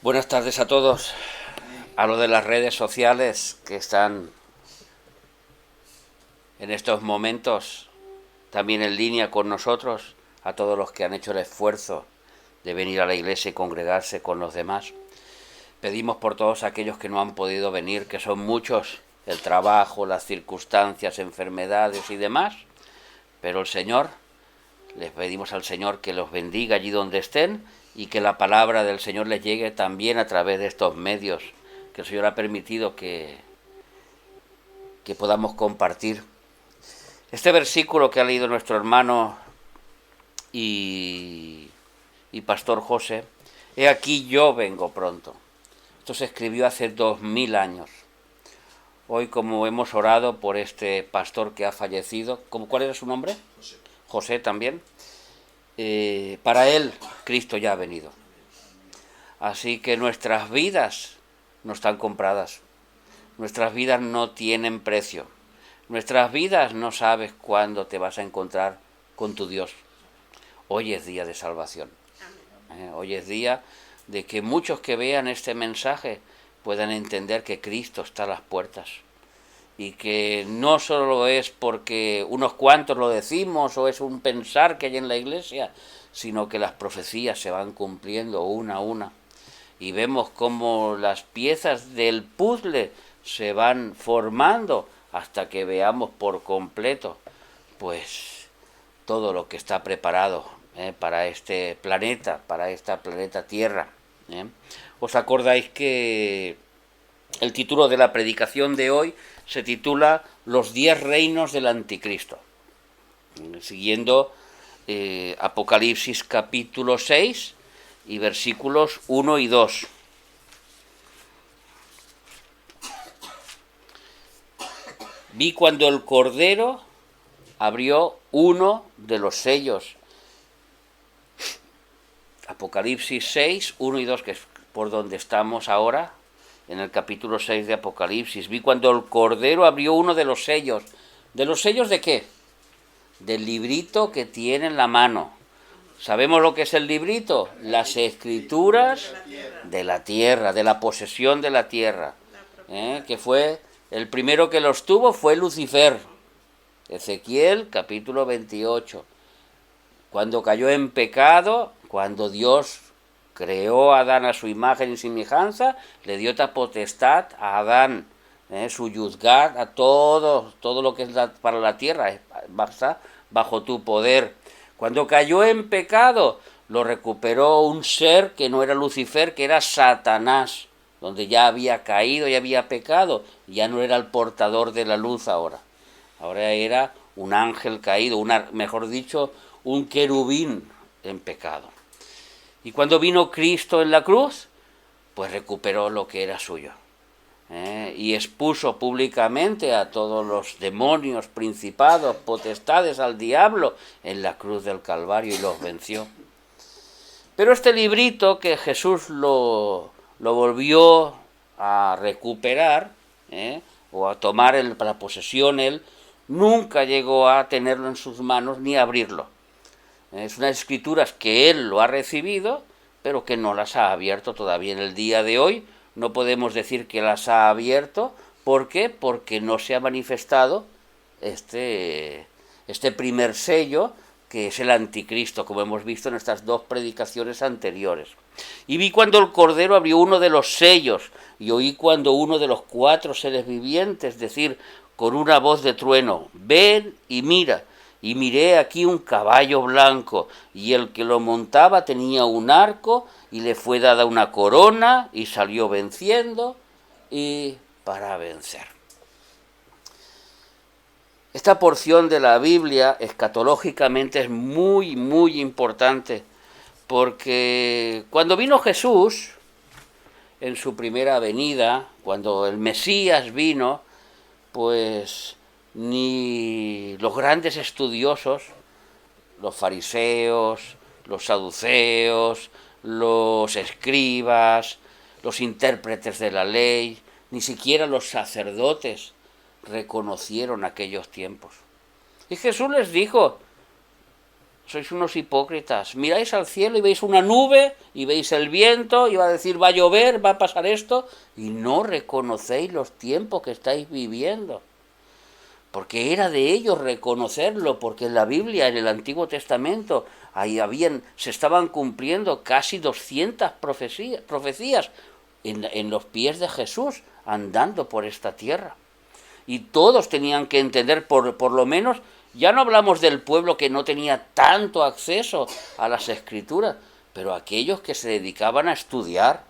Buenas tardes a todos, a lo de las redes sociales que están en estos momentos también en línea con nosotros, a todos los que han hecho el esfuerzo de venir a la iglesia y congregarse con los demás. Pedimos por todos aquellos que no han podido venir, que son muchos, el trabajo, las circunstancias, enfermedades y demás, pero el Señor, les pedimos al Señor que los bendiga allí donde estén y que la palabra del Señor les llegue también a través de estos medios que el Señor ha permitido que podamos compartir. Este versículo que ha leído nuestro hermano y pastor José, he aquí yo vengo pronto. Esto se escribió hace 2000 años. Hoy, como hemos orado por este pastor que ha fallecido, ¿cuál era su nombre? José. José también. Para él, Cristo ya ha venido. Así que nuestras vidas no están compradas. Nuestras vidas no tienen precio. Nuestras vidas no sabes cuándo te vas a encontrar con tu Dios. Hoy es día de salvación. Hoy es día de que muchos que vean este mensaje puedan entender que Cristo está a las puertas. Y que no solo es porque unos cuantos lo decimos o es un pensar que hay en la iglesia, sino que las profecías se van cumpliendo una a una. Y vemos cómo las piezas del puzzle se van formando hasta que veamos por completo pues todo lo que está preparado para este planeta, para esta planeta Tierra. ¿Os acordáis que el título de la predicación de hoy se titula Los 10 reinos del anticristo? Siguiendo Apocalipsis capítulo 6 y versículos 1 y 2. Vi cuando el Cordero abrió uno de los sellos. Apocalipsis 6, 1 y 2, que es por donde estamos ahora, en el capítulo 6 de Apocalipsis. Vi cuando el Cordero abrió uno de los sellos. ¿De los sellos de qué? Del librito que tiene en la mano. ¿Sabemos lo que es el librito? Las escrituras de la tierra, de la posesión de la tierra. Que fue, el primero que los tuvo fue Lucifer. Ezequiel capítulo 28. Cuando cayó en pecado, cuando Dios creó a Adán a su imagen y semejanza, le dio esta potestad a Adán, su yuzgar, a todo lo que es para la tierra, está bajo tu poder. Cuando cayó en pecado, lo recuperó un ser que no era Lucifer, que era Satanás, donde ya había caído y había pecado, ya no era el portador de la luz ahora. Ahora era un ángel caído, mejor dicho, un querubín en pecado. Y cuando vino Cristo en la cruz, pues recuperó lo que era suyo. Y expuso públicamente a todos los demonios, principados, potestades, al diablo en la cruz del Calvario y los venció. Pero este librito que Jesús lo volvió a recuperar, o a tomar para posesión él, nunca llegó a tenerlo en sus manos ni a abrirlo. Es unas escrituras que él lo ha recibido, pero que no las ha abierto todavía en el día de hoy. No podemos decir que las ha abierto. ¿Por qué? Porque no se ha manifestado este primer sello, que es el anticristo, como hemos visto en estas dos predicaciones anteriores. Y vi cuando el Cordero abrió uno de los sellos, y oí cuando uno de los 4 seres vivientes decir con una voz de trueno: ven y mira. Y miré aquí un caballo blanco, y el que lo montaba tenía un arco, y le fue dada una corona, y salió venciendo y para vencer. Esta porción de la Biblia escatológicamente es muy, muy importante, porque cuando vino Jesús en su primera venida, cuando el Mesías vino, pues ni los grandes estudiosos, los fariseos, los saduceos, los escribas, los intérpretes de la ley, ni siquiera los sacerdotes reconocieron aquellos tiempos. Y Jesús les dijo: sois unos hipócritas. Miráis al cielo y veis una nube y veis el viento y va a decir va a llover, va a pasar esto y no reconocéis los tiempos que estáis viviendo. Porque era de ellos reconocerlo, porque en la Biblia, en el Antiguo Testamento, ahí se estaban cumpliendo casi 200 profecías en los pies de Jesús, andando por esta tierra. Y todos tenían que entender, por lo menos, ya no hablamos del pueblo que no tenía tanto acceso a las Escrituras, pero aquellos que se dedicaban a estudiar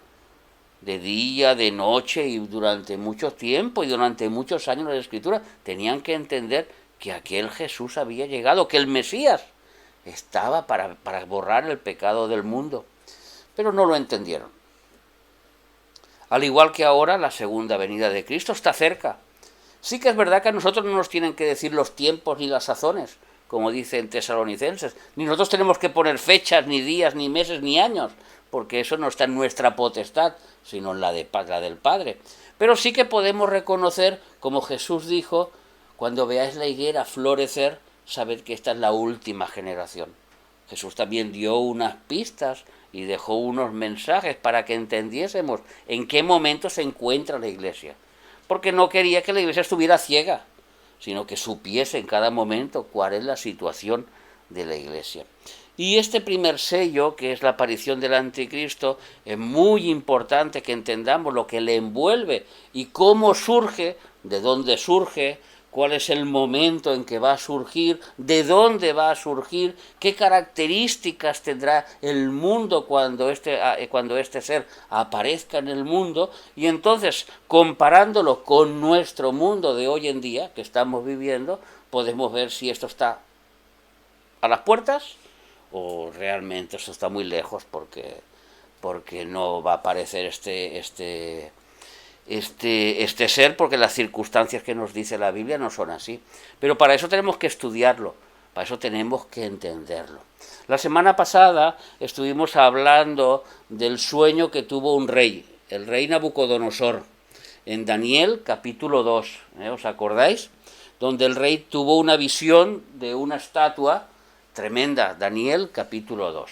de día, de noche y durante mucho tiempo y durante muchos años las Escrituras, tenían que entender que aquel Jesús había llegado, que el Mesías estaba para borrar el pecado del mundo. Pero no lo entendieron. Al igual que ahora, la segunda venida de Cristo está cerca. Sí que es verdad que a nosotros no nos tienen que decir los tiempos ni las sazones, como dice en Tesalonicenses, ni nosotros tenemos que poner fechas, ni días, ni meses, ni años, porque eso no está en nuestra potestad, sino en la del Padre. Pero sí que podemos reconocer, como Jesús dijo, cuando veáis la higuera florecer, sabed que esta es la última generación. Jesús también dio unas pistas y dejó unos mensajes para que entendiésemos en qué momento se encuentra la Iglesia. Porque no quería que la Iglesia estuviera ciega, sino que supiese en cada momento cuál es la situación de la Iglesia. Y este primer sello, que es la aparición del Anticristo, es muy importante que entendamos lo que le envuelve y cómo surge, de dónde surge, cuál es el momento en que va a surgir, de dónde va a surgir, qué características tendrá el mundo cuando este ser aparezca en el mundo, y entonces, comparándolo con nuestro mundo de hoy en día, que estamos viviendo, podemos ver si esto está a las puertas o realmente esto está muy lejos porque no va a aparecer este ser, porque las circunstancias que nos dice la Biblia no son así. Pero para eso tenemos que estudiarlo, para eso tenemos que entenderlo. La semana pasada estuvimos hablando del sueño que tuvo un rey, el rey Nabucodonosor, en Daniel capítulo 2, ¿os acordáis? Donde el rey tuvo una visión de una estatua tremenda, Daniel capítulo 2,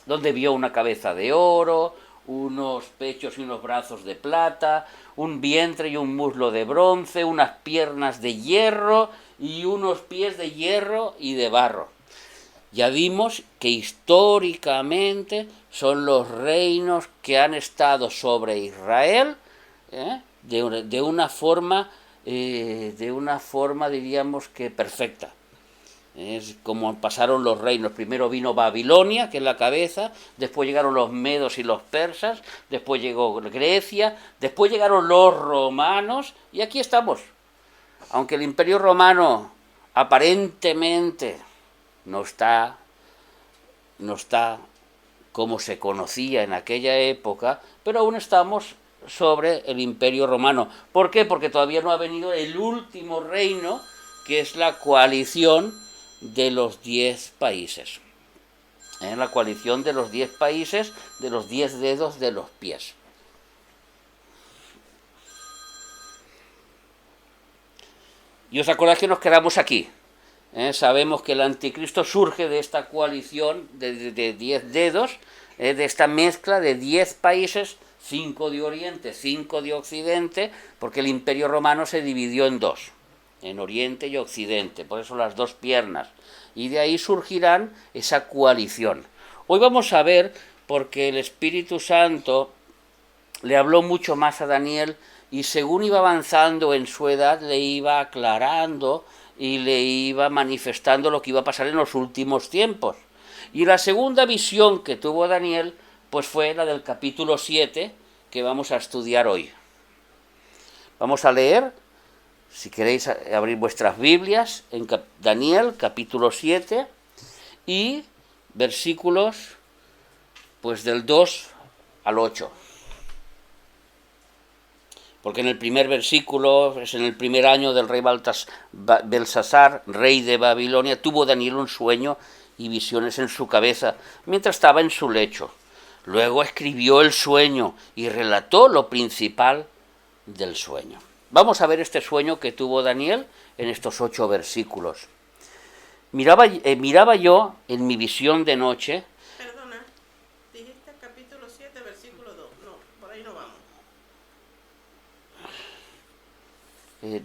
donde vio una cabeza de oro, unos pechos y unos brazos de plata, un vientre y un muslo de bronce, unas piernas de hierro y unos pies de hierro y de barro. Ya vimos que históricamente son los reinos que han estado sobre Israel de una forma diríamos que perfecta. Es como pasaron los reinos. Primero vino Babilonia, que es la cabeza, después llegaron los medos y los persas, después llegó Grecia, después llegaron los romanos, y aquí estamos. Aunque el Imperio Romano aparentemente no está como se conocía en aquella época, pero aún estamos sobre el Imperio Romano. ¿Por qué? Porque todavía no ha venido el último reino, que es la coalición de los 10 países. La coalición de los 10 países, de los 10 dedos de los pies. Y os acordáis que nos quedamos aquí. Sabemos que el Anticristo surge de esta coalición de 10 dedos, de esta mezcla de 10 países, 5 de Oriente, 5 de Occidente, porque el Imperio Romano se dividió en dos, en Oriente y Occidente, por eso las dos piernas, y de ahí surgirán esa coalición. Hoy vamos a ver, porque el Espíritu Santo le habló mucho más a Daniel, y según iba avanzando en su edad, le iba aclarando y le iba manifestando lo que iba a pasar en los últimos tiempos. Y la segunda visión que tuvo Daniel, pues fue la del capítulo 7, que vamos a estudiar hoy. Vamos a leer, si queréis abrir vuestras Biblias, en Daniel capítulo 7 y versículos pues del 2 al 8. Porque en el primer versículo, es en el primer año del rey Belsasar, rey de Babilonia, tuvo Daniel un sueño y visiones en su cabeza mientras estaba en su lecho. Luego escribió el sueño y relató lo principal del sueño. Vamos a ver este sueño que tuvo Daniel en estos 8 versículos. miraba yo en mi visión de noche. Perdona, dijiste capítulo 7, versículo 2. No, por ahí no vamos.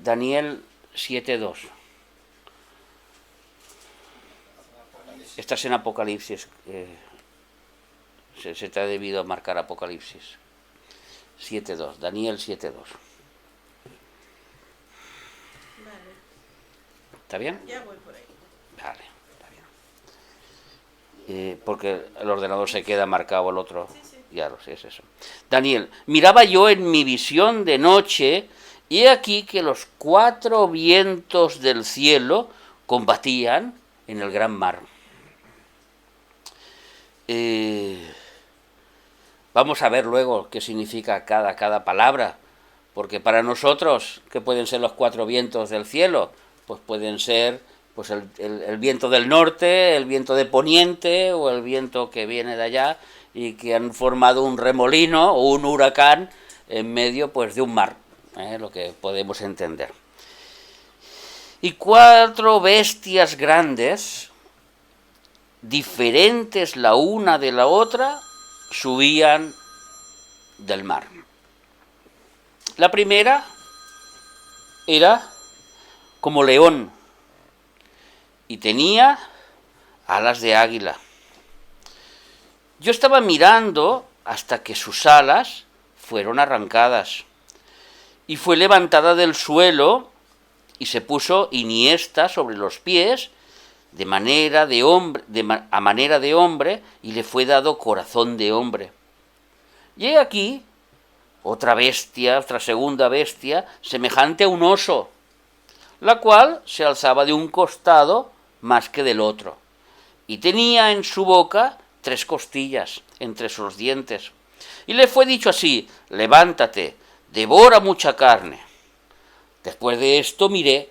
Daniel 7:2. Estás en Apocalipsis. Se te ha debido marcar Apocalipsis 7:2. Daniel 7:2. Vale, ¿Está bien? ya voy por ahí. Vale, está bien. Porque el ordenador se queda marcado el otro. Sí, sí. Ya lo sé, es eso. Daniel, miraba yo en mi visión de noche, y he aquí que los 4 vientos del cielo combatían en el gran mar. Vamos a ver luego qué significa cada palabra, porque para nosotros, ¿qué pueden ser los 4 vientos del cielo? Pues pueden ser pues el viento del norte, el viento de poniente o el viento que viene de allá y que han formado un remolino o un huracán en medio pues de un mar, lo que podemos entender. Y 4 bestias grandes, diferentes la una de la otra, subían del mar. La primera era como león y tenía alas de águila. Yo estaba mirando hasta que sus alas fueron arrancadas y fue levantada del suelo y se puso iniesta sobre los pies a manera de hombre, y le fue dado corazón de hombre. Y he aquí otra segunda bestia, semejante a un oso, la cual se alzaba de un costado más que del otro, y tenía en su boca 3 costillas entre sus dientes. Y le fue dicho así: levántate, devora mucha carne. Después de esto miré,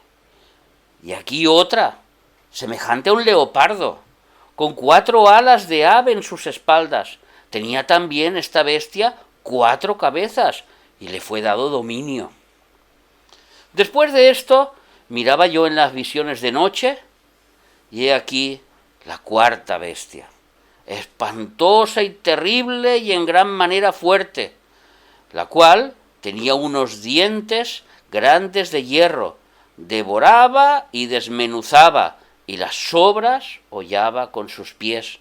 y aquí otra, semejante a un leopardo, con 4 alas de ave en sus espaldas. Tenía también esta bestia 4 cabezas, y le fue dado dominio. Después de esto, miraba yo en las visiones de noche, y he aquí la 4ª bestia, espantosa y terrible y en gran manera fuerte, la cual tenía unos dientes grandes de hierro, devoraba y desmenuzaba, y las sobras hollaba con sus pies,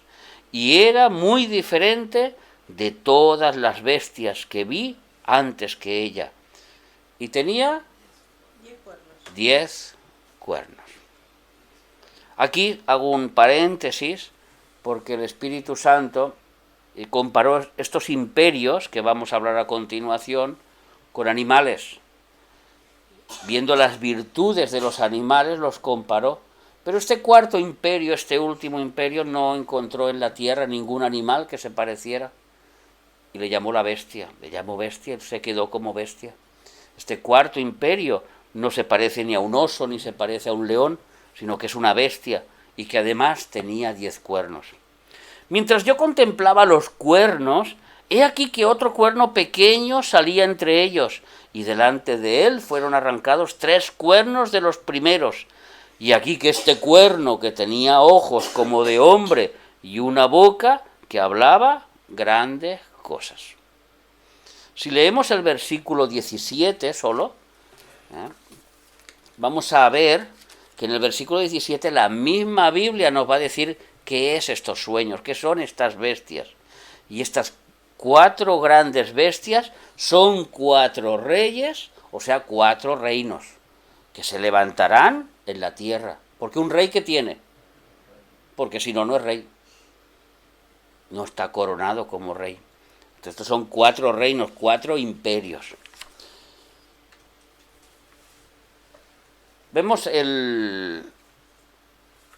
y era muy diferente de todas las bestias que vi antes que ella, y tenía 10 cuernos. 10 cuernos. Aquí hago un paréntesis porque el Espíritu Santo comparó estos imperios que vamos a hablar a continuación con animales. Viendo las virtudes de los animales, los comparó. Pero este 4º imperio, este último imperio, no encontró en la tierra ningún animal que se pareciera. Y le llamó la bestia, le llamó bestia, él se quedó como bestia. Este 4º imperio no se parece ni a un oso, ni se parece a un león, sino que es una bestia, y que además tenía 10 cuernos. Mientras yo contemplaba los cuernos, he aquí que otro cuerno pequeño salía entre ellos, y delante de él fueron arrancados 3 cuernos de los primeros. Y aquí que este cuerno, que tenía ojos como de hombre y una boca que hablaba grandes cosas. Si leemos el versículo 17 solo, vamos a ver que en el versículo 17 la misma Biblia nos va a decir qué es estos sueños, qué son estas bestias. Y estas 4 grandes bestias son 4 reyes, o sea, 4 reinos, que se levantarán en la tierra. Porque un rey, ¿qué tiene? Porque si no, no es rey. No está coronado como rey. Entonces, estos son 4 reinos, 4 imperios. Vemos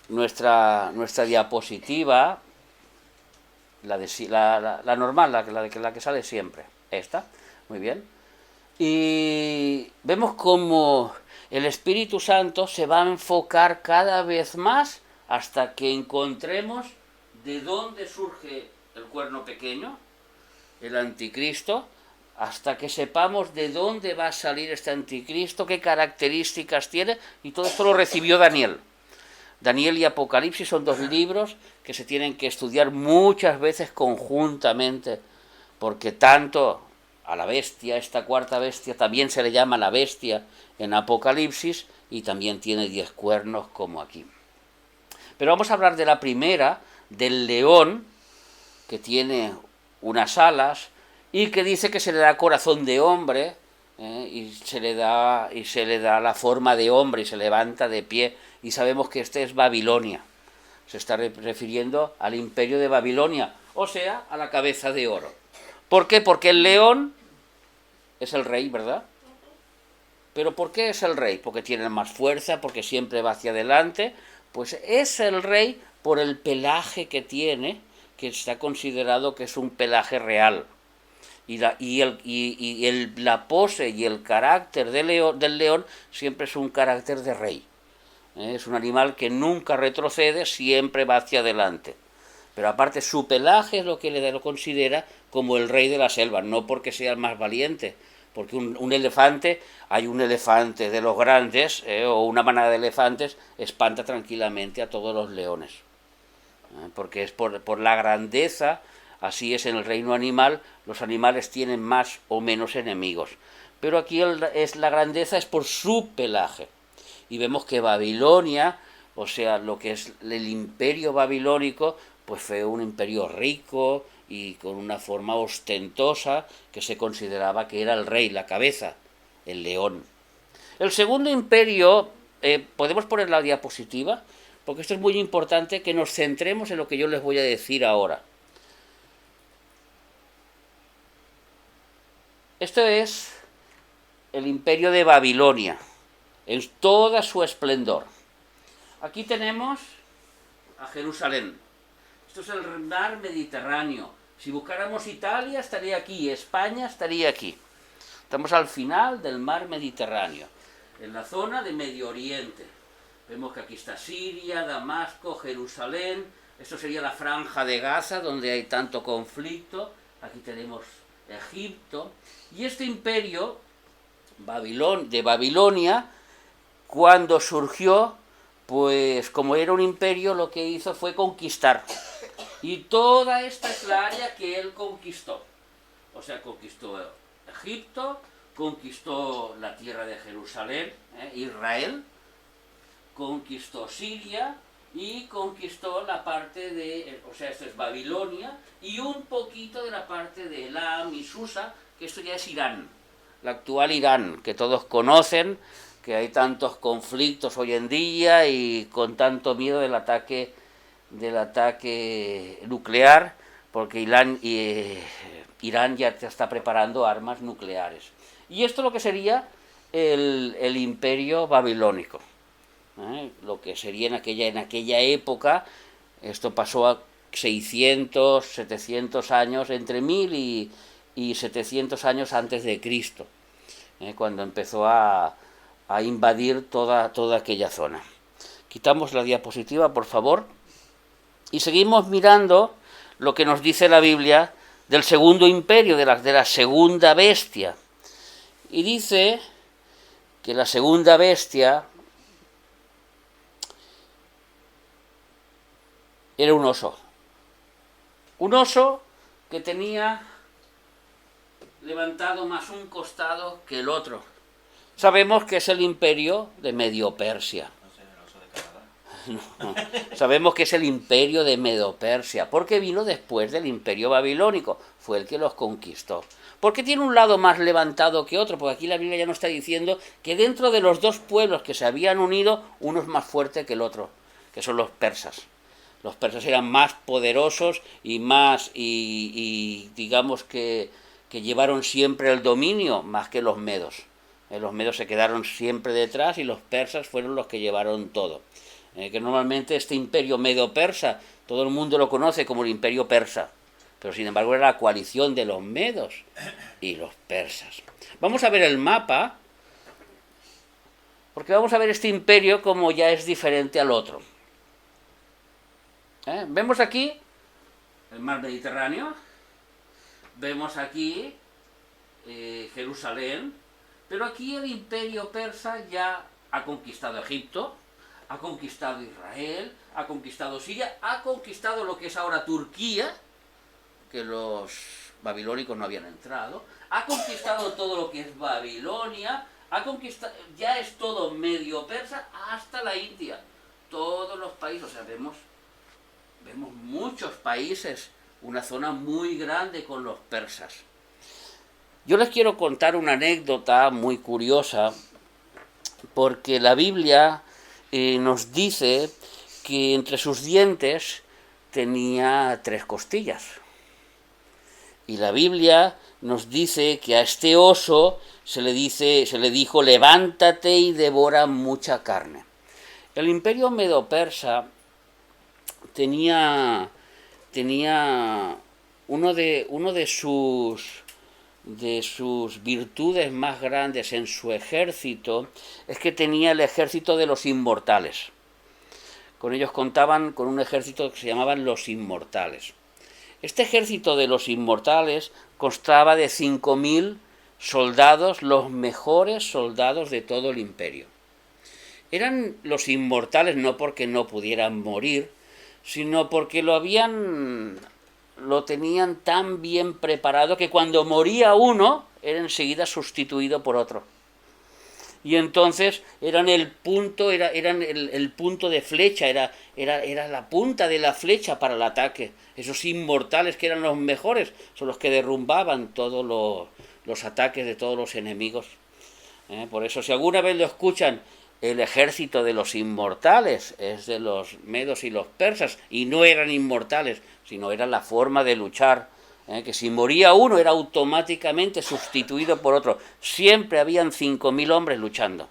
nuestra diapositiva, la normal, la que sale siempre. Esta, muy bien. Y vemos cómo el Espíritu Santo se va a enfocar cada vez más hasta que encontremos de dónde surge el cuerno pequeño, el anticristo, hasta que sepamos de dónde va a salir este anticristo, qué características tiene, y todo esto lo recibió Daniel. Daniel y Apocalipsis son dos libros que se tienen que estudiar muchas veces conjuntamente, porque tanto a la bestia, esta cuarta bestia, también se le llama la bestia en Apocalipsis, y también tiene 10 cuernos como aquí. Pero vamos a hablar de la primera, del león, que tiene unas alas y que dice que se le da corazón de hombre, y se le da la forma de hombre y se levanta de pie, y sabemos que este es Babilonia. Se está refiriendo al imperio de Babilonia, o sea, a la cabeza de oro. ¿Por qué? Porque el león es el rey, ¿verdad? ¿Pero por qué es el rey? Porque tiene más fuerza, porque siempre va hacia adelante. Pues es el rey por el pelaje que tiene, que está considerado que es un pelaje real. Y la pose y el carácter del león siempre es un carácter de rey. Es un animal que nunca retrocede, siempre va hacia adelante. Pero aparte su pelaje es lo que lo considera como el rey de la selva, no porque sea el más valiente, porque un elefante, hay un elefante de los grandes, o una manada de elefantes, espanta tranquilamente a todos los leones. Porque es por la grandeza, así es en el reino animal, los animales tienen más o menos enemigos. Pero aquí la grandeza es por su pelaje. Y vemos que Babilonia, o sea, lo que es el imperio babilónico, pues fue un imperio rico y con una forma ostentosa, que se consideraba que era el rey, la cabeza, el león. El segundo imperio, ¿podemos poner la diapositiva? Porque esto es muy importante, que nos centremos en lo que yo les voy a decir ahora. Esto es el imperio de Babilonia, en toda su esplendor. Aquí tenemos a Jerusalén. Esto es el mar Mediterráneo. Si buscáramos Italia, estaría aquí, España estaría aquí. Estamos al final del mar Mediterráneo, en la zona de Medio Oriente. Vemos que aquí está Siria, Damasco, Jerusalén. Esto sería la franja de Gaza, donde hay tanto conflicto. Aquí tenemos Egipto. Y este imperio de Babilonia, cuando surgió, pues como era un imperio, lo que hizo fue conquistar. Y toda esta es la área que él conquistó. O sea, conquistó Egipto, conquistó la tierra de Jerusalén, Israel, conquistó Siria y conquistó la parte de, o sea, esto es Babilonia, y un poquito de la parte de Elam y Susa, que esto ya es Irán, la actual Irán, que todos conocen, que hay tantos conflictos hoy en día y con tanto miedo del ataque nuclear, porque Irán ya está preparando armas nucleares. Y esto es lo que sería el imperio babilónico. Lo que sería en aquella época, esto pasó a 600, 700 años, entre 1000 y 700 años antes de Cristo, cuando empezó a invadir toda aquella zona. Quitamos la diapositiva, por favor, y seguimos mirando lo que nos dice la Biblia del segundo imperio, de la segunda bestia. Y dice que la segunda bestia era un oso que tenía levantado más un costado que el otro. Sabemos que es el imperio de Medio Persia. No, sabemos que es el imperio de Medio Persia, porque vino después del imperio babilónico, fue el que los conquistó. ¿Por qué tiene un lado más levantado que otro? Porque aquí la Biblia ya nos está diciendo que dentro de los dos pueblos que se habían unido, uno es más fuerte que el otro, que son los persas. Los persas eran más poderosos y digamos que llevaron siempre el dominio más que los medos. Los medos se quedaron siempre detrás y los persas fueron los que llevaron todo. Que normalmente este imperio medo-persa, todo el mundo lo conoce como el imperio persa, pero sin embargo era la coalición de los medos y los persas. Vamos a ver el mapa, porque vamos a ver este imperio como ya es diferente al otro. Vemos aquí el mar Mediterráneo, vemos aquí Jerusalén, pero aquí el imperio persa ya ha conquistado Egipto, ha conquistado Israel, ha conquistado Siria, ha conquistado lo que es ahora Turquía, que los babilónicos no habían entrado, ha conquistado todo lo que es Babilonia, ha conquistado, ya es todo medio persa hasta la India, todos los países, o sea, vemos muchos países, una zona muy grande con los persas. Yo les quiero contar una anécdota muy curiosa, porque la Biblia nos dice que entre sus dientes tenía 3 costillas. Y la Biblia nos dice que a este oso se le dijo, levántate y devora mucha carne. El imperio medo-persa tenía uno de sus virtudes más grandes en su ejército, es que tenía el ejército de los inmortales. Con ellos contaban con un ejército que se llamaban los inmortales. Este ejército de los inmortales constaba de 5.000 soldados, los mejores soldados de todo el imperio. Eran los inmortales no porque no pudieran morir, sino porque lo tenían tan bien preparado que cuando moría uno, era enseguida sustituido por otro. Y entonces eran el punto de flecha, era la punta de la flecha para el ataque. Esos inmortales que eran los mejores son los que derrumbaban todos los ataques de todos los enemigos. Por eso, si alguna vez lo escuchan, el ejército de los inmortales es de los medos y los persas, y no eran inmortales, sino era la forma de luchar, que si moría uno era automáticamente sustituido por otro. Siempre habían 5.000 hombres luchando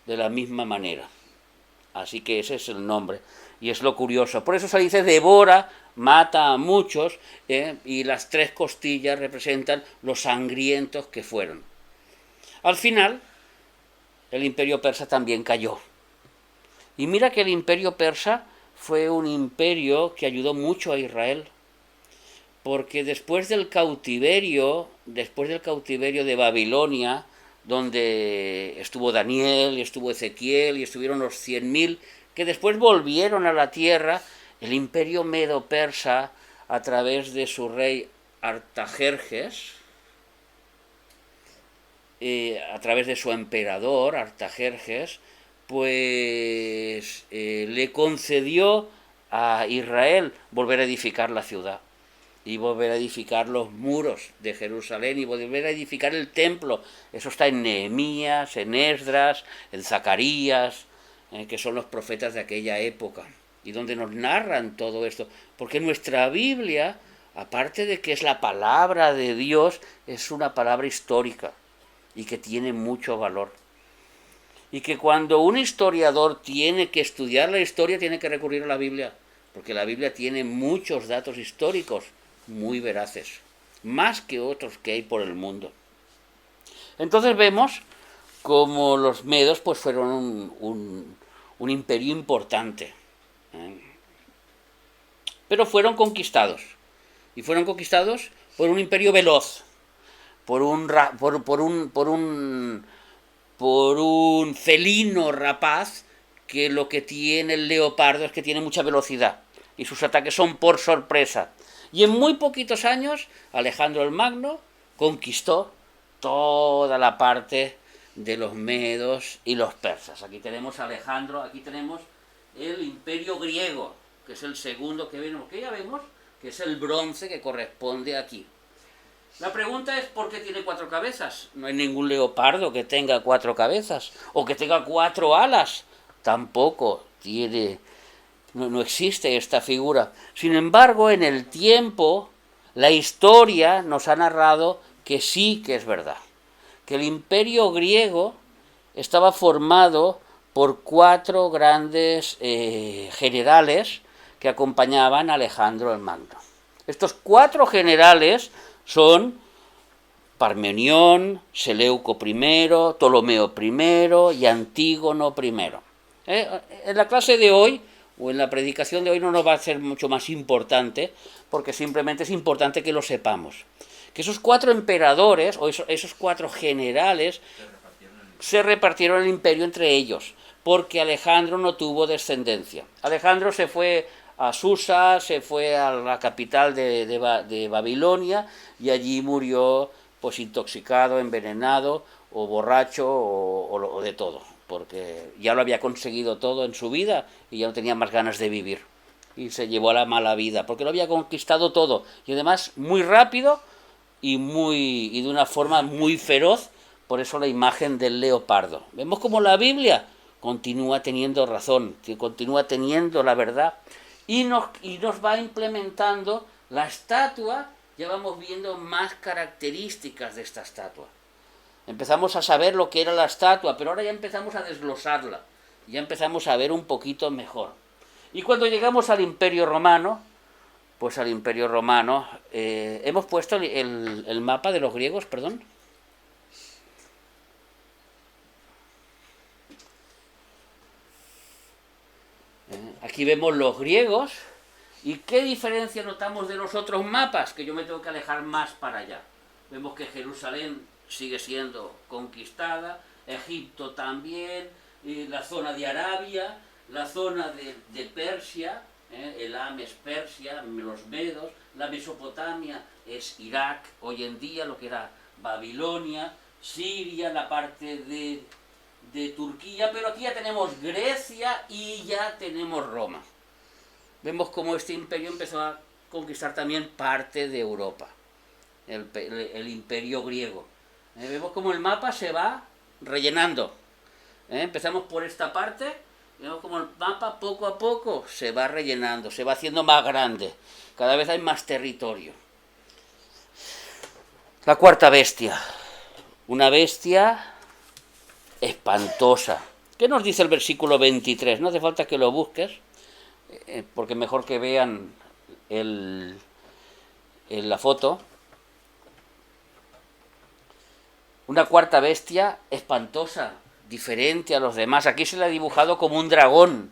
de la misma manera. Así que ese es el nombre, y es lo curioso. Por eso se dice devora, mata a muchos, y las 3 costillas representan los sangrientos que fueron. Al final, el imperio persa también cayó. Y mira que el imperio persa fue un imperio que ayudó mucho a Israel, porque después del cautiverio de Babilonia, donde estuvo Daniel, y estuvo Ezequiel, y estuvieron los 100.000, que después volvieron a la tierra, el imperio medo-persa, a través de su rey Artajerjes, a través de su emperador Artajerjes, pues le concedió a Israel volver a edificar la ciudad, y volver a edificar los muros de Jerusalén, y volver a edificar el templo. Eso está en Nehemías, en Esdras, en Zacarías, que son los profetas de aquella época, y donde nos narran todo esto, porque nuestra Biblia, aparte de que es la palabra de Dios, es una palabra histórica, y que tiene mucho valor. Y que cuando un historiador tiene que estudiar la historia, tiene que recurrir a la Biblia, porque la Biblia tiene muchos datos históricos muy veraces, más que otros que hay por el mundo. Entonces vemos como los medos pues fueron un imperio importante, pero fueron conquistados, y fueron conquistados por un imperio veloz, por un felino rapaz, que lo que tiene el leopardo es que tiene mucha velocidad, y sus ataques son por sorpresa. Y en muy poquitos años, Alejandro el Magno conquistó toda la parte de los medos y los persas. Aquí tenemos a Alejandro, aquí tenemos el imperio griego, que es el segundo que vemos, que ya vemos que es el bronce que corresponde aquí. La pregunta es, ¿por qué tiene 4 cabezas? No hay ningún leopardo que tenga 4 cabezas, o que tenga 4 alas. Tampoco tiene, no existe esta figura. Sin embargo, en el tiempo, la historia nos ha narrado que sí que es verdad, que el imperio griego estaba formado por 4 grandes generales que acompañaban a Alejandro el Magno. Estos 4 generales son Parmenión, Seleuco I, Ptolomeo I y Antígono I. En la clase de hoy, o en la predicación de hoy, no nos va a ser mucho más importante, porque simplemente es importante que lo sepamos. Que esos 4 emperadores, o esos 4 generales, se repartieron el imperio entre ellos. porque Alejandro no tuvo descendencia. Alejandro se fue a Susa, se fue a la capital de Babilonia, y allí murió pues intoxicado, envenenado, o borracho, o de todo, porque ya lo había conseguido todo en su vida y ya no tenía más ganas de vivir. Y se llevó a la mala vida, porque lo había conquistado todo, y además muy rápido y de una forma muy feroz. Por eso la imagen del leopardo. Vemos como la Biblia continúa teniendo razón, continúa teniendo la verdad, y nos va implementando la estatua. Ya vamos viendo más características de esta estatua. Empezamos a saber lo que era la estatua, pero ahora ya empezamos a desglosarla, ya empezamos a ver un poquito mejor. Y cuando llegamos al Imperio Romano, pues al Imperio Romano, hemos puesto el mapa de los griegos, perdón. Aquí vemos los griegos. ¿Y qué diferencia notamos de los otros mapas? Que yo me tengo que alejar más para allá. Vemos que Jerusalén sigue siendo conquistada, Egipto también, la zona de Arabia, la zona de Persia, Elam es Persia, los medos, la Mesopotamia es Irak, hoy en día lo que era Babilonia, Siria, la parte de Turquía, pero aquí ya tenemos Grecia y ya tenemos Roma. Vemos cómo este imperio empezó a conquistar también parte de Europa, el imperio griego. Vemos cómo el mapa se va rellenando. Empezamos por esta parte, vemos cómo el mapa poco a poco se va rellenando, se va haciendo más grande, cada vez hay más territorio. La cuarta bestia, una bestia espantosa. ¿Qué nos dice el versículo 23? No hace falta que lo busques, porque mejor que vean la foto. Una cuarta bestia espantosa, diferente a los demás. Aquí se le ha dibujado como un dragón.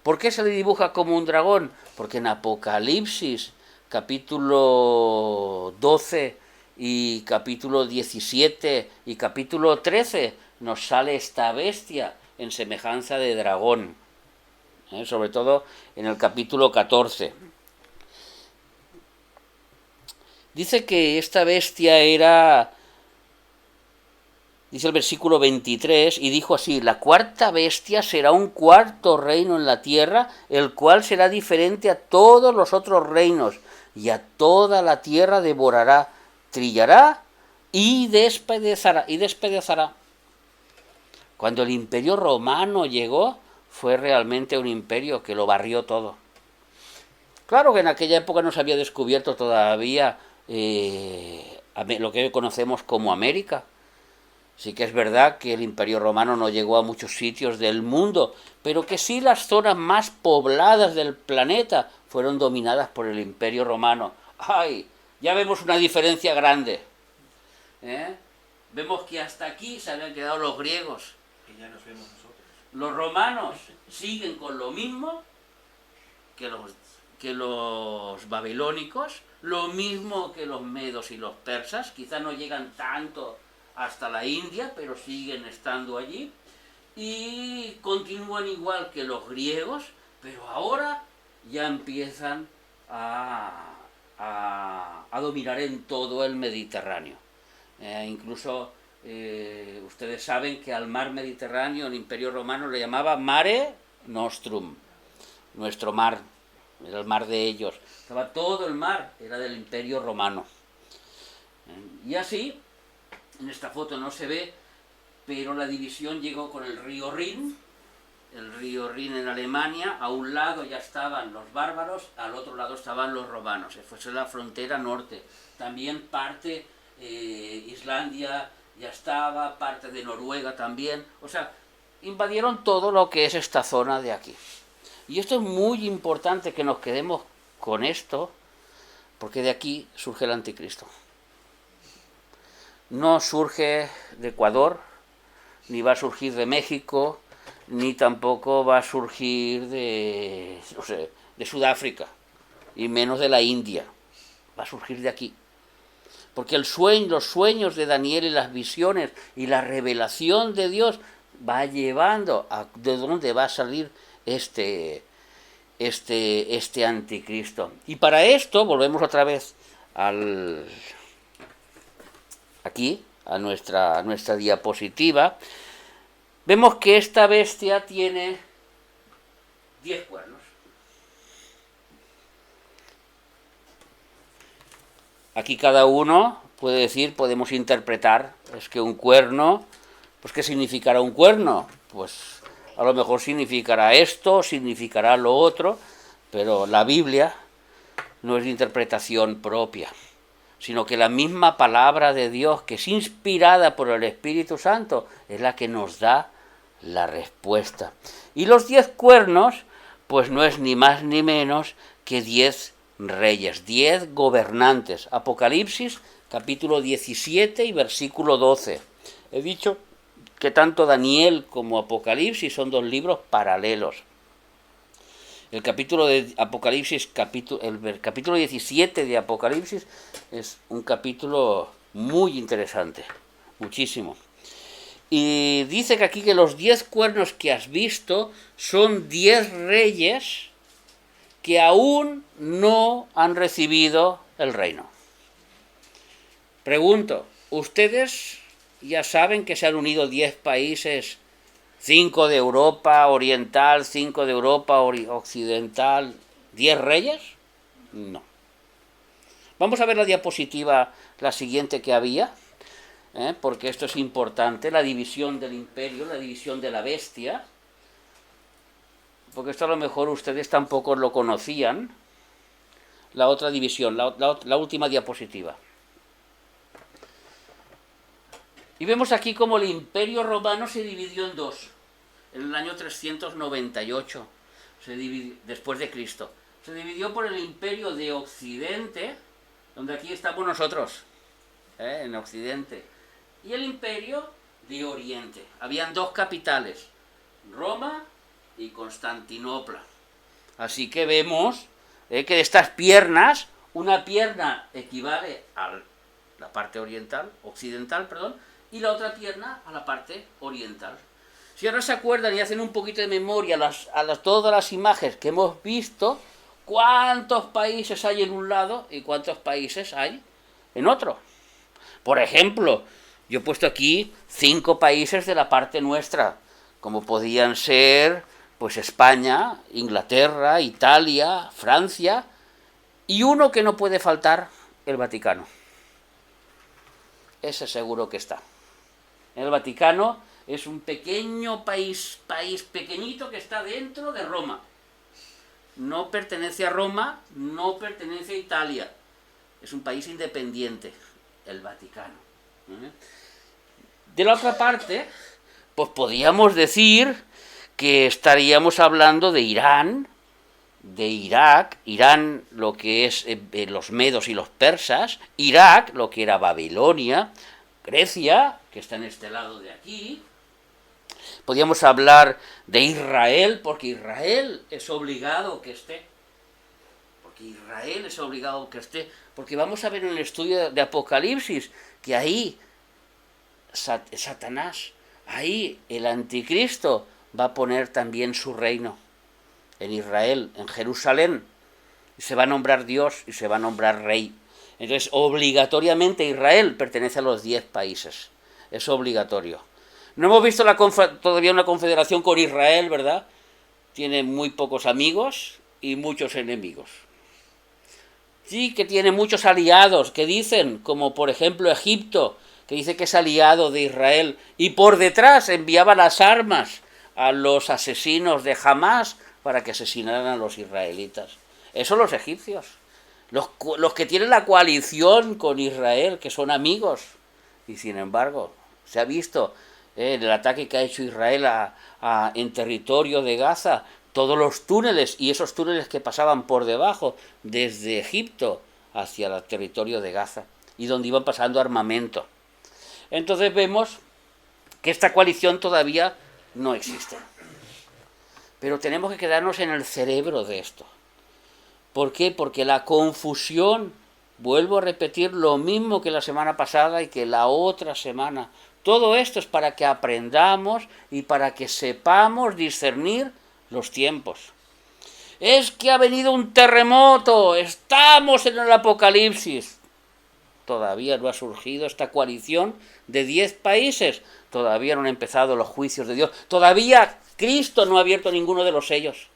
¿Por qué se le dibuja como un dragón? Porque en Apocalipsis, capítulo 12 y capítulo 17 y capítulo 13, nos sale esta bestia en semejanza de dragón. Sobre todo en el capítulo 14. Dice que esta bestia era, dice el versículo 23, y dijo así: la cuarta bestia será un cuarto reino en la tierra, el cual será diferente a todos los otros reinos, y a toda la tierra devorará, trillará y despedazará. Cuando el imperio romano llegó, fue realmente un imperio que lo barrió todo. Claro que en aquella época no se había descubierto todavía lo que hoy conocemos como América. Sí que es verdad que el imperio romano no llegó a muchos sitios del mundo, pero que sí las zonas más pobladas del planeta fueron dominadas por el imperio romano. ¡Ay! Ya vemos una diferencia grande. Vemos que hasta aquí se habían quedado los griegos. Que ya nos vemos nosotros. Los romanos siguen con lo mismo que los babilónicos, lo mismo que los medos y los persas. Quizá no llegan tanto hasta la India, pero siguen estando allí. Y continúan igual que los griegos, pero ahora ya empiezan a dominar en todo el Mediterráneo. Incluso ustedes saben que al mar Mediterráneo el Imperio Romano le llamaba Mare Nostrum, nuestro mar, era el mar de ellos. Estaba todo el mar, era del Imperio Romano. Y así, en esta foto no se ve, pero la división llegó con el río Rin en Alemania. A un lado ya estaban los bárbaros, al otro lado estaban los romanos. Esa fue la frontera norte. También parte Islandia ya estaba, parte de Noruega también. O sea, invadieron todo lo que es esta zona de aquí. Y esto es muy importante que nos quedemos con esto, porque de aquí surge el anticristo. No surge de Ecuador, ni va a surgir de México, ni tampoco va a surgir de Sudáfrica, y menos de la India. Va a surgir de aquí. Porque los sueños de Daniel y las visiones y la revelación de Dios va llevando a de dónde va a salir este anticristo. Y para esto volvemos otra vez aquí, a nuestra diapositiva. Vemos que esta bestia tiene 10 cuernos. Aquí cada uno puede decir, podemos interpretar, es que un cuerno, pues ¿qué significará un cuerno? Pues a lo mejor significará esto, significará lo otro, pero la Biblia no es de interpretación propia, sino que la misma palabra de Dios, que es inspirada por el Espíritu Santo, es la que nos da la respuesta. Y los 10 cuernos, pues no es ni más ni menos que 10 reyes, 10 gobernantes. Apocalipsis, capítulo 17 y versículo 12. He dicho que tanto Daniel como Apocalipsis son 2 libros paralelos. El capítulo de Apocalipsis, el capítulo 17 de Apocalipsis es un capítulo muy interesante, muchísimo. Y dice que aquí que los 10 cuernos que has visto son 10 reyes que aún no han recibido el reino. Pregunto, ¿ustedes ya saben que se han unido 10 países? 5 de Europa Oriental, 5 de Europa Occidental, 10 reyes? No. Vamos a ver la diapositiva, la siguiente que había, porque esto es importante, la división del imperio, la división de la bestia, porque esto a lo mejor ustedes tampoco lo conocían, la otra división, la última diapositiva. Y vemos aquí cómo el Imperio Romano se dividió en 2, en el año 398, después de Cristo. Se dividió por el Imperio de Occidente, donde aquí estamos nosotros, en Occidente, y el Imperio de Oriente. Habían 2 capitales, Roma y Constantinopla. Así que vemos que de estas piernas, una pierna equivale a la parte occidental, y la otra pierna a la parte oriental. Si ahora se acuerdan y hacen un poquito de memoria todas las imágenes que hemos visto, ¿cuántos países hay en un lado y cuántos países hay en otro? Por ejemplo, yo he puesto aquí 5 países de la parte nuestra, como podían ser pues España, Inglaterra, Italia, Francia, y uno que no puede faltar, el Vaticano. Ese seguro que está. El Vaticano es un pequeño país pequeñito que está dentro de Roma. No pertenece a Roma, no pertenece a Italia. Es un país independiente, el Vaticano. De la otra parte, pues podríamos decir que estaríamos hablando de Irán, de Irak, Irán lo que es los medos y los persas, Irak lo que era Babilonia, Grecia, que está en este lado de aquí. Podríamos hablar de Israel, porque Israel es obligado que esté. Porque vamos a ver en el estudio de Apocalipsis que ahí Satanás, ahí el anticristo va a poner también su reino en Israel, en Jerusalén, y se va a nombrar Dios y se va a nombrar rey. Entonces, obligatoriamente Israel pertenece a los 10 países. Es obligatorio. No hemos visto todavía una confederación con Israel, ¿verdad? Tiene muy pocos amigos y muchos enemigos. Sí, que tiene muchos aliados que dicen, como por ejemplo Egipto, que dice que es aliado de Israel, y por detrás enviaba las armas a los asesinos de Hamás para que asesinaran a los israelitas. Eso los egipcios. Los que tienen la coalición con Israel, que son amigos, y sin embargo, se ha visto el ataque que ha hecho Israel en territorio de Gaza, todos los túneles, y esos túneles que pasaban por debajo, desde Egipto hacia el territorio de Gaza, y donde iban pasando armamento. Entonces vemos que esta coalición todavía no existe. Pero tenemos que quedarnos en el cerebro de esto. ¿Por qué? Porque la confusión, vuelvo a repetir lo mismo que la semana pasada y que la otra semana, Todo esto es para que aprendamos y para que sepamos discernir los tiempos. Es que ha venido un terremoto, estamos en el Apocalipsis. Todavía no ha surgido esta coalición de 10 países, todavía no han empezado los juicios de Dios, todavía Cristo no ha abierto ninguno de los sellos.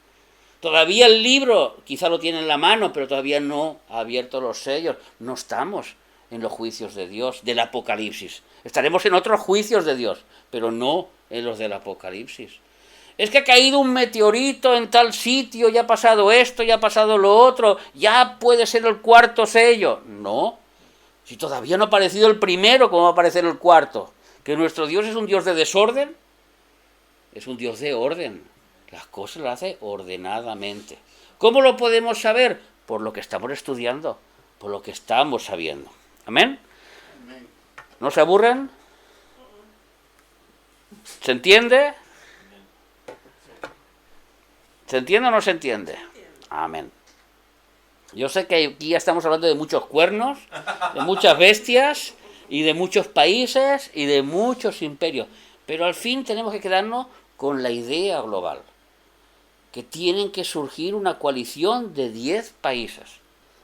Todavía el libro, quizá lo tiene en la mano, pero todavía no ha abierto los sellos. No estamos en los juicios de Dios, del Apocalipsis. Estaremos en otros juicios de Dios, pero no en los del Apocalipsis. Es que ha caído un meteorito en tal sitio, ya ha pasado esto, ya ha pasado lo otro, ya puede ser el cuarto sello. No, si todavía no ha aparecido el primero, ¿cómo va a aparecer el cuarto? ¿Que nuestro Dios es un Dios de desorden? Es un Dios de orden. Las cosas las hace ordenadamente. ¿Cómo lo podemos saber? Por lo que estamos estudiando, por lo que estamos sabiendo. ¿Amén? ¿No se aburren? ¿Se entiende? ¿Se entiende o no se entiende? Amén. Yo sé que aquí ya estamos hablando de muchos cuernos, de muchas bestias, y de muchos países, y de muchos imperios. Pero al fin tenemos que quedarnos con la idea global, que tienen que surgir una coalición de 10 países.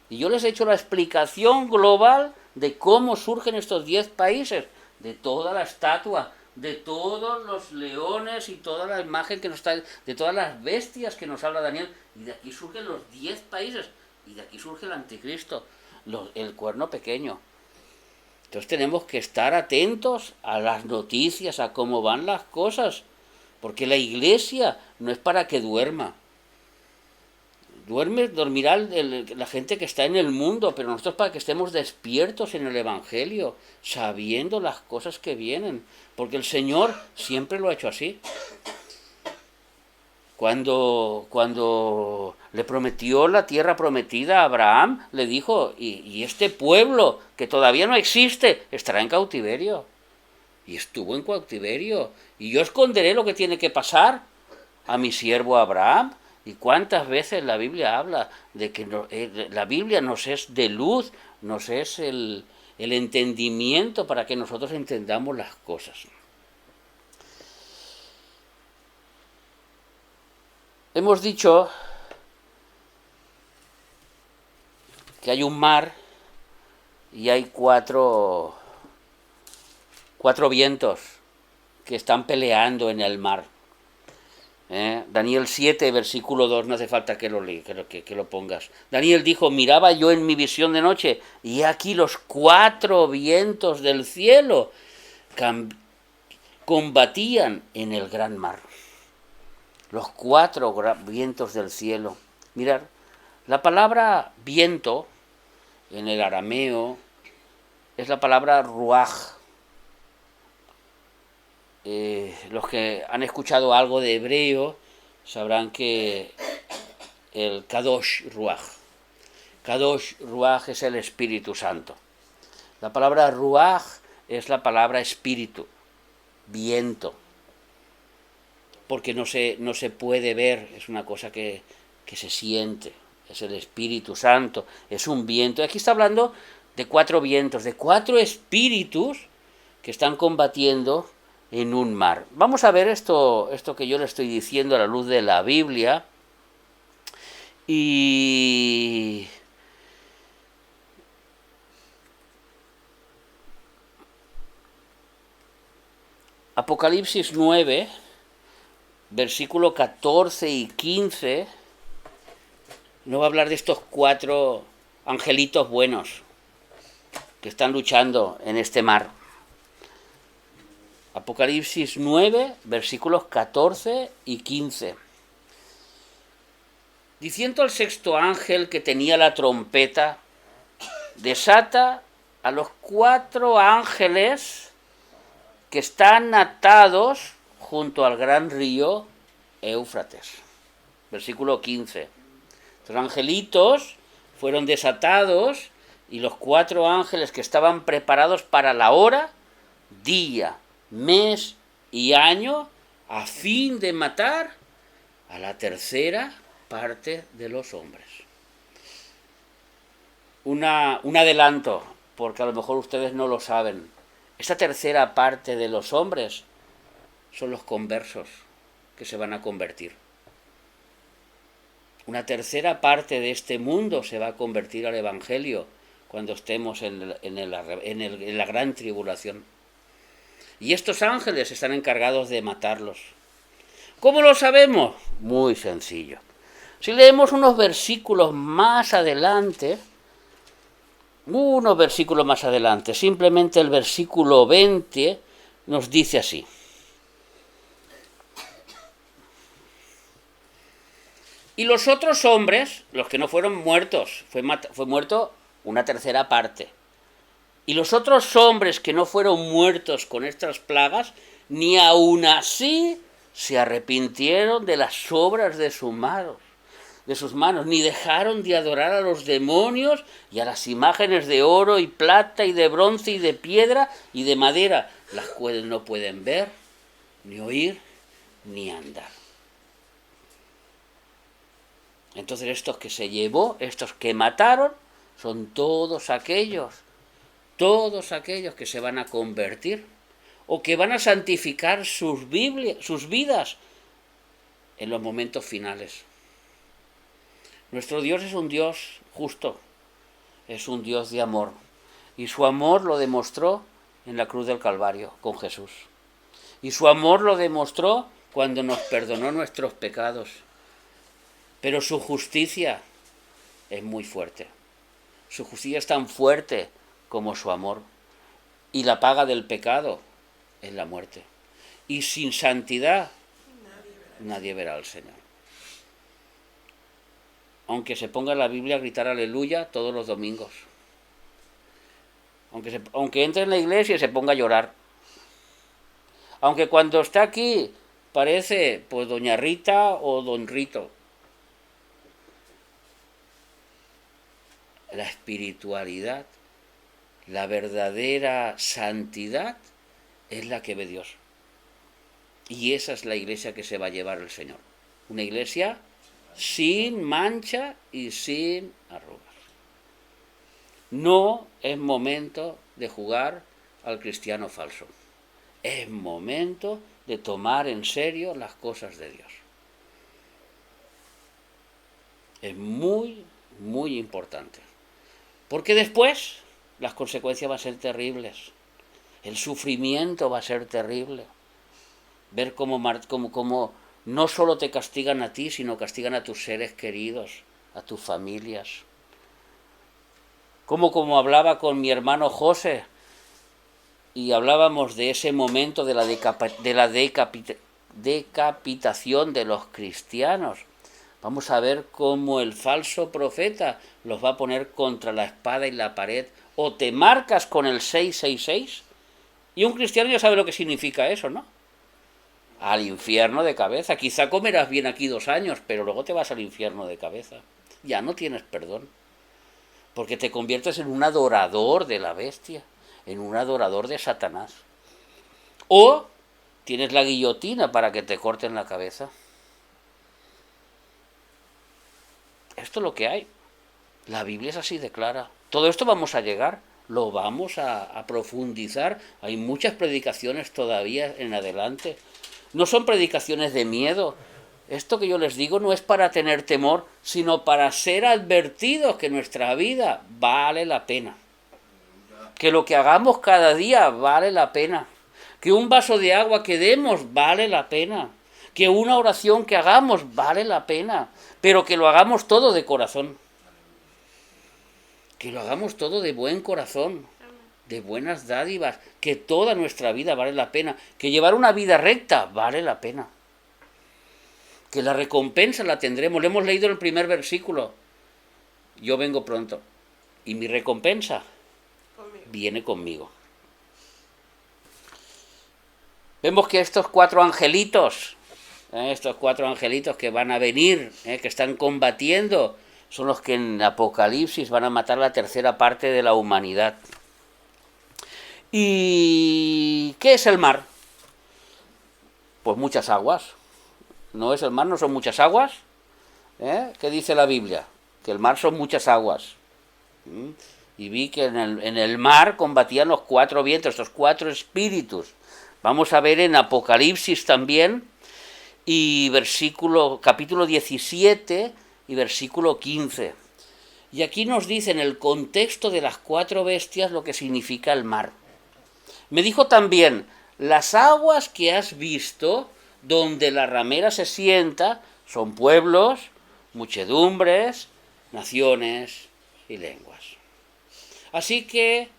Y yo les he hecho la explicación global de cómo surgen estos 10 países, de toda la estatua, de todos los leones y toda la imagen que nos está, de todas las bestias que nos habla Daniel, y de aquí surgen los 10 países, y de aquí surge el anticristo, el cuerno pequeño. Entonces tenemos que estar atentos a las noticias, a cómo van las cosas, porque la iglesia no es para que duerma. Dormirá la gente que está en el mundo, pero nosotros para que estemos despiertos en el Evangelio, sabiendo las cosas que vienen, porque el Señor siempre lo ha hecho así. Cuando le prometió la tierra prometida a Abraham, le dijo, y este pueblo que todavía no existe, estará en cautiverio. Y estuvo en cautiverio. Y yo esconderé lo que tiene que pasar a mi siervo Abraham. ¿Y cuántas veces la Biblia habla de que la Biblia nos es de luz, nos es el entendimiento para que nosotros entendamos las cosas? Hemos dicho que hay un mar y hay cuatro vientos que están peleando en el mar. Daniel 7, versículo 2, no hace falta que lo pongas. Daniel dijo, miraba yo en mi visión de noche, y aquí los 4 vientos del cielo combatían en el gran mar. Los 4 vientos del cielo. Mirad, la palabra viento en el arameo es la palabra ruaj. Los que han escuchado algo de hebreo sabrán que el Kadosh Ruach es el Espíritu Santo. La palabra Ruach es la palabra espíritu, viento, porque no se puede ver, es una cosa que se siente, es el Espíritu Santo, es un viento. Aquí está hablando de 4 vientos, de 4 espíritus que están combatiendo en un mar. Vamos a ver esto que yo le estoy diciendo a la luz de la Biblia. Y Apocalipsis 9, versículo 14 y 15, no va a hablar de estos 4 angelitos buenos que están luchando en este mar. Apocalipsis 9, versículos 14 y 15. Diciendo al 6º ángel que tenía la trompeta, desata a los 4 ángeles que están atados junto al gran río Éufrates. Versículo 15. Los angelitos fueron desatados y los 4 ángeles que estaban preparados para la hora, día, mes y año, a fin de matar a la 1/3 parte de los hombres. Un adelanto, porque a lo mejor ustedes no lo saben. Esta tercera parte de los hombres son los conversos que se van a convertir. Una tercera parte de este mundo se va a convertir al Evangelio cuando estemos en la gran tribulación. Y estos ángeles están encargados de matarlos. ¿Cómo lo sabemos? Muy sencillo. Si leemos unos versículos más adelante, simplemente el versículo 20 nos dice así. Y los otros hombres, los que no fueron muertos, fue muerto una tercera parte. Y los otros hombres que no fueron muertos con estas plagas, ni aun así se arrepintieron de las obras de sus manos, ni dejaron de adorar a los demonios y a las imágenes de oro y plata y de bronce y de piedra y de madera, las cuales no pueden ver, ni oír, ni andar. Entonces estos que se llevó, estos que mataron, son todos aquellos que se van a convertir o que van a santificar sus vidas en los momentos finales. Nuestro Dios es un Dios justo, es un Dios de amor, y su amor lo demostró en la cruz del Calvario con Jesús. Y su amor lo demostró cuando nos perdonó nuestros pecados. Pero su justicia es muy fuerte. Su justicia es tan fuerte como su amor. Y la paga del pecado es la muerte. Y sin santidad nadie verá al Señor. Aunque se ponga en la Biblia a gritar aleluya todos los domingos. Aunque entre en la iglesia y se ponga a llorar. Aunque cuando está aquí parece pues doña Rita o don Rito. La espiritualidad, la verdadera santidad es la que ve Dios. Y esa es la iglesia que se va a llevar el Señor. Una iglesia sin mancha y sin arrugas. No es momento de jugar al cristiano falso. Es momento de tomar en serio las cosas de Dios. Es muy, muy importante. Porque después las consecuencias van a ser terribles. El sufrimiento va a ser terrible. Ver cómo no solo te castigan a ti, sino castigan a tus seres queridos, a tus familias. Como hablaba con mi hermano José, y hablábamos de ese momento de la decapitación de los cristianos. Vamos a ver cómo el falso profeta los va a poner contra la espada y la pared. O te marcas con el 666, y un cristiano ya sabe lo que significa eso, ¿no? Al infierno de cabeza. Quizá comerás bien aquí 2 años, pero luego te vas al infierno de cabeza. Ya no tienes perdón. Porque te conviertes en un adorador de la bestia, en un adorador de Satanás. O tienes la guillotina para que te corten la cabeza. Esto es lo que hay. La Biblia es así de clara. Todo esto vamos a llegar, lo vamos a profundizar. Hay muchas predicaciones todavía en adelante. No son predicaciones de miedo. Esto que yo les digo no es para tener temor, sino para ser advertidos que nuestra vida vale la pena. Que lo que hagamos cada día vale la pena. Que un vaso de agua que demos vale la pena. Que una oración que hagamos vale la pena. Pero que lo hagamos todo de corazón. Que lo hagamos todo de buen corazón, de buenas dádivas, que toda nuestra vida vale la pena, que llevar una vida recta vale la pena, que la recompensa la tendremos. Lo hemos leído en el primer versículo. Yo vengo pronto y mi recompensa viene conmigo. Vemos que estos 4 angelitos, que van a venir, que están combatiendo, son los que en Apocalipsis van a matar la tercera parte de la humanidad. ¿Y qué es el mar? Pues muchas aguas. ¿No es el mar? ¿No son muchas aguas? ¿Qué dice la Biblia? Que el mar son muchas aguas. y vi que en el mar combatían los 4 vientos, estos 4 espíritus. Vamos a ver en Apocalipsis también, y capítulo 17 y versículo 15. Y aquí nos dice en el contexto de las 4 bestias lo que significa el mar. Me dijo también, las aguas que has visto, donde la ramera se sienta, son pueblos, muchedumbres, naciones y lenguas. Así que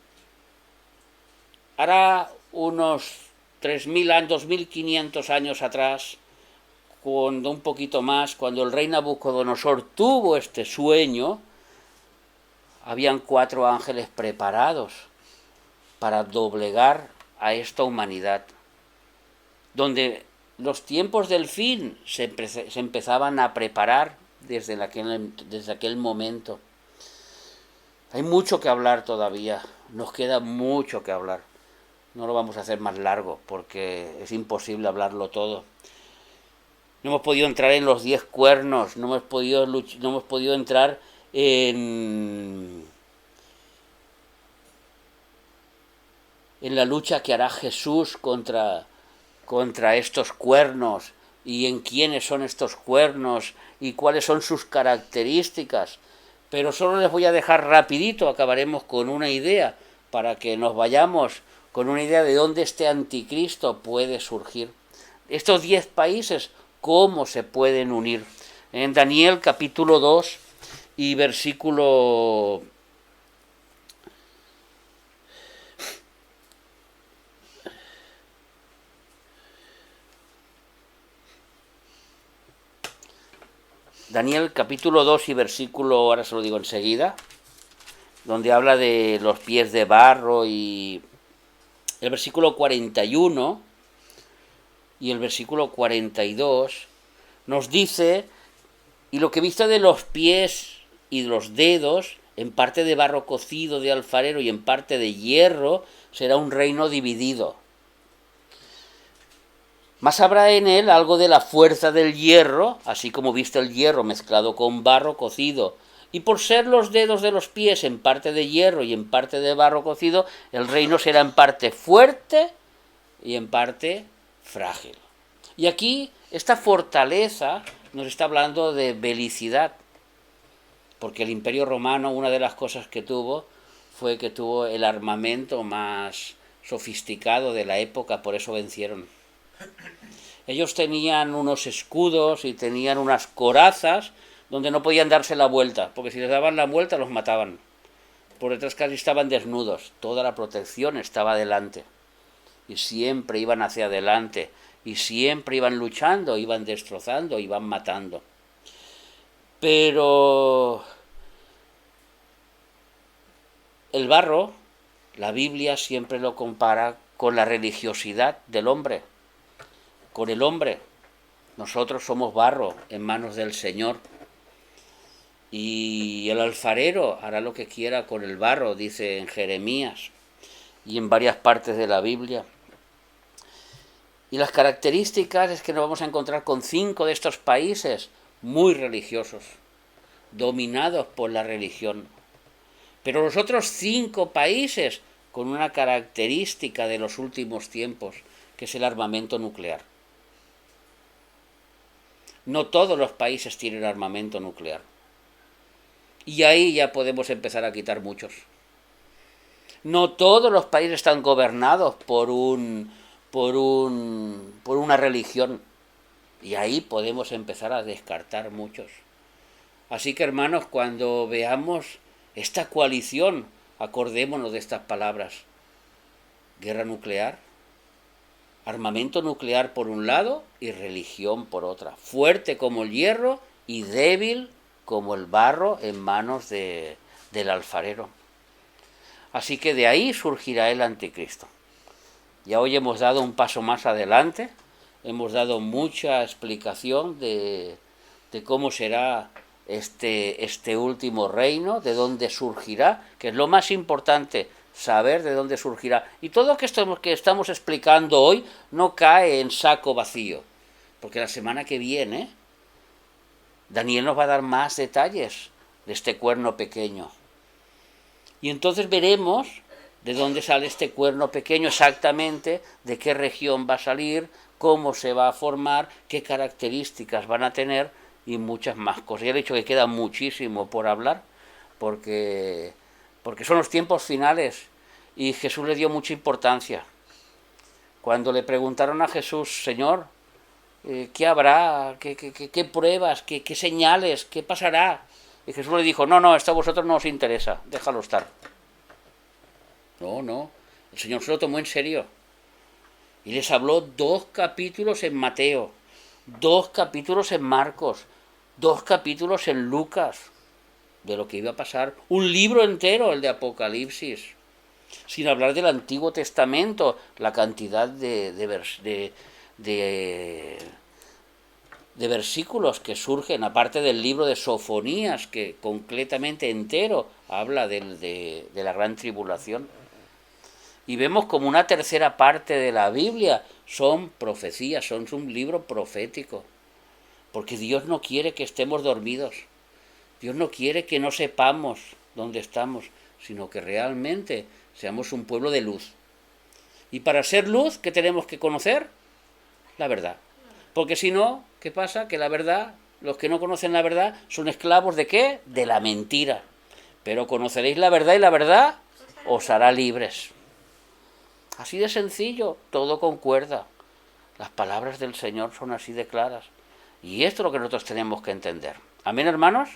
hará unos 3.000 años, 2.500 años atrás, cuando un poquito más, cuando el rey Nabucodonosor tuvo este sueño, habían 4 ángeles preparados para doblegar a esta humanidad, donde los tiempos del fin se empezaban a preparar desde aquel momento. Hay mucho que hablar todavía, nos queda mucho que hablar. No lo vamos a hacer más largo porque es imposible hablarlo todo. No hemos podido entrar en los 10 cuernos, no hemos podido entrar en la lucha que hará Jesús contra estos cuernos, y en quiénes son estos cuernos y cuáles son sus características. Pero solo les voy a dejar rapidito, acabaremos con una idea, para que nos vayamos con una idea de dónde este anticristo puede surgir. Estos 10 países, ¿cómo se pueden unir? En Daniel capítulo 2 y versículo Daniel capítulo 2 y versículo, ahora se lo digo enseguida, donde habla de los pies de barro, y el versículo 41 y el versículo 42 nos dice, y lo que he visto de los pies y de los dedos, en parte de barro cocido de alfarero y en parte de hierro, será un reino dividido. Mas habrá en él algo de la fuerza del hierro, así como viste el hierro mezclado con barro cocido. Y por ser los dedos de los pies en parte de hierro y en parte de barro cocido, el reino será en parte fuerte y en parte frágil. Y aquí esta fortaleza nos está hablando de belicidad, porque el Imperio Romano, una de las cosas que tuvo, fue que tuvo el armamento más sofisticado de la época, por eso vencieron. Ellos tenían unos escudos y tenían unas corazas donde no podían darse la vuelta, porque si les daban la vuelta los mataban. Por detrás casi estaban desnudos, toda la protección estaba delante. Y siempre iban hacia adelante, y siempre iban luchando, iban destrozando, iban matando. Pero el barro, la Biblia siempre lo compara con la religiosidad del hombre, con el hombre. Nosotros somos barro en manos del Señor. Y el alfarero hará lo que quiera con el barro, dice en Jeremías y en varias partes de la Biblia. Y las características es que nos vamos a encontrar con 5 de estos países muy religiosos, dominados por la religión. Pero los otros 5 países con una característica de los últimos tiempos, que es el armamento nuclear. No todos los países tienen armamento nuclear. Y ahí ya podemos empezar a quitar muchos. No todos los países están gobernados por una religión. Y ahí podemos empezar a descartar muchos. Así que, hermanos, cuando veamos esta coalición, acordémonos de estas palabras. Guerra nuclear, armamento nuclear por un lado y religión por otra. Fuerte como el hierro y débil como el barro en manos del alfarero. Así que de ahí surgirá el anticristo. Ya hoy hemos dado un paso más adelante, hemos dado mucha explicación de cómo será este último reino, de dónde surgirá, que es lo más importante, saber de dónde surgirá. Y todo esto que estamos explicando hoy no cae en saco vacío, porque la semana que viene Daniel nos va a dar más detalles de este cuerno pequeño. Y entonces veremos de dónde sale este cuerno pequeño exactamente, de qué región va a salir, cómo se va a formar, qué características van a tener y muchas más cosas. Ya he dicho que queda muchísimo por hablar, porque son los tiempos finales y Jesús le dio mucha importancia. Cuando le preguntaron a Jesús, Señor, ¿qué habrá? ¿Qué pruebas? ¿Qué señales? ¿Qué pasará? Y Jesús le dijo, no, esto a vosotros no os interesa, déjalo estar. No, el Señor se lo tomó en serio. Y les habló 2 capítulos en Mateo, 2 capítulos en Marcos, 2 capítulos en Lucas, de lo que iba a pasar. Un libro entero, el de Apocalipsis. Sin hablar del Antiguo Testamento, la cantidad de versículos que surgen, aparte del libro de Sofonías, que completamente entero habla de la gran tribulación. Y vemos como una tercera parte de la Biblia son profecías, son un libro profético. Porque Dios no quiere que estemos dormidos. Dios no quiere que no sepamos dónde estamos, sino que realmente seamos un pueblo de luz. Y para ser luz, ¿qué tenemos que conocer? La verdad. Porque si no, ¿qué pasa? Que la verdad, los que no conocen la verdad, son esclavos ¿de qué? De la mentira. Pero conoceréis la verdad y la verdad os hará libres. Así de sencillo, todo concuerda. Las palabras del Señor son así de claras. Y esto es lo que nosotros tenemos que entender. ¿Amén, hermanos?